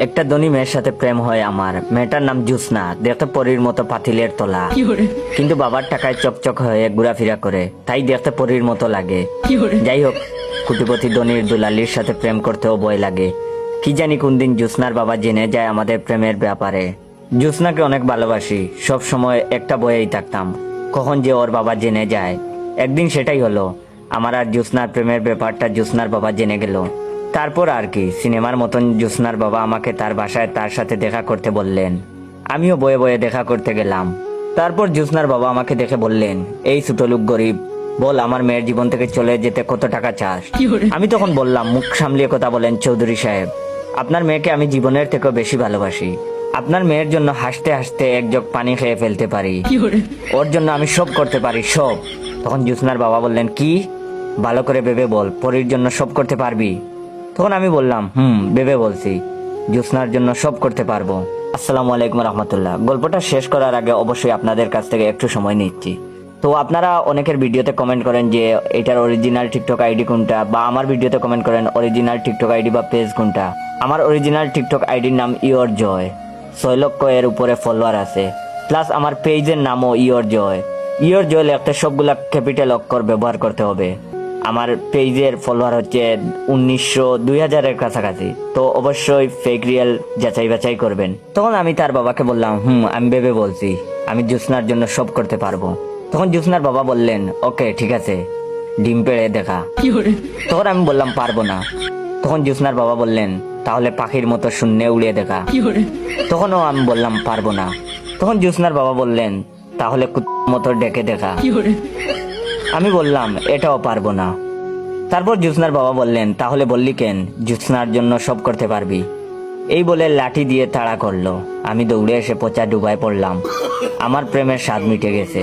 একটা ধনী মেয়ের সাথে প্রেম হয় আমার। মেয়েটার নাম জ্যোৎস্না, দেখতে পরীর মতো পাতিলের তলা, কিন্তু বাবার টাকায় চকচক হয়ে ঘোরাফেরা করে, তাই দেখতে পরীর মতো লাগে। যাই হোক, কোটিপতি ধনীর দুলালির সাথে প্রেম করতেও ভয় লাগে। কি জানি কোন দিন জ্যোৎস্নার বাবা জেনে যায় আমাদের প্রেমের ব্যাপারে। জ্যোৎস্নাকে অনেক ভালোবাসি, সব সময় একটা ভয়েই থাকতাম কখন যে ওর বাবা জেনে যায়। একদিন সেটাই হলো, আমার আর জ্যোৎস্নার প্রেমের ব্যাপারটা জ্যোৎস্নার বাবা জেনে গেল। তারপর আর কি, সিনেমার মতন জ্যোৎস্নার বাবা আমাকে তার বাসায় তার সাথে দেখা করতে বললেন। আমিও বয়ে বয়ে দেখা করতে গেলাম। তারপর জ্যোৎস্নার বাবা আমাকে দেখে বললেন, এই ছোট লোক গরিব, বল আমার মেয়ের জীবন থেকে চলে যেতে কত টাকা চাস? আমি তখন বললাম, মুখ সামলিয়ে কথা বলেন চৌধুরী সাহেব, আপনার মেয়েকে আমি জীবনের থেকেও বেশি ভালোবাসি। আপনার মেয়ের জন্য হাসতে হাসতে এক জগ পানি খেয়ে ফেলতে পারি, ওর জন্য আমি সব করতে পারি, সব। তখন জ্যোৎস্নার বাবা বললেন, কি? ভালো করে ভেবে বল, পরীর জন্য সব করতে পারবি? তখন আমি বললাম, ভেবে বলছি, জ্যোৎস্নার জন্য সব করতে পারবো। আসসালামু আলাইকুম রহমতুল্লাহ। গল্পটা শেষ করার আগে অবশ্যই আপনাদের কাছ থেকে একটু সময় নিচ্ছি। তো আপনারা অনেকের ভিডিওতে কমেন্ট করেন যে এটার অরিজিনাল টিকটক আইডি কোনটা, বা আমার ভিডিওতে কমেন্ট করেন অরিজিনাল টিকটক আইডি বা পেজ কোনটা। আমার অরিজিনাল টিকটক আইডির নাম ইওর জয়, 6 লক্ষ এর উপরে ফলোয়ার আছে, প্লাস আমার পেজের নামও ইওর জয়। ইওর জয় লিখতে সবগুলা ক্যাপিটাল অক্ষর ব্যবহার করতে হবে। আমার পেজের ফলোয়ার হচ্ছে 2000-এর কাছাকাছি, তো অবশ্যই ফেক রিয়েল যাচাই বাছাই করবেন। তখন আমি তার বাবাকে বললাম, আমি ভেবে বলছি, আমি জ্যোৎস্নার জন্য সব করতে পারবো। তখন জ্যোৎস্নার বাবা বললেন, ওকে ঠিক আছে, ডিম পেড়ে দেখা। তখন আমি বললাম, পারবো না। তখন জ্যোৎস্নার বাবা বললেন, তাহলে পাখির মতো শূন্যে উড়িয়ে দেখা। তখনও আমি বললাম, পারবো না। তখন জ্যোৎস্নার বাবা বললেন, তাহলে কুত্তার মতো ডেকে দেখা। আমি বললাম, এটাও পারবো না। তারপর জ্যোৎস্নার বাবা বললেন, তাহলে বললি কেন জ্যোৎস্নার জন্য সব করতে পারবি? এই বলে লাঠি দিয়ে তাড়া করলো। আমি দৌড়ে এসে পচা ডুবায় পড়লাম। আমার প্রেমের স্বাদ মিটে গেছে।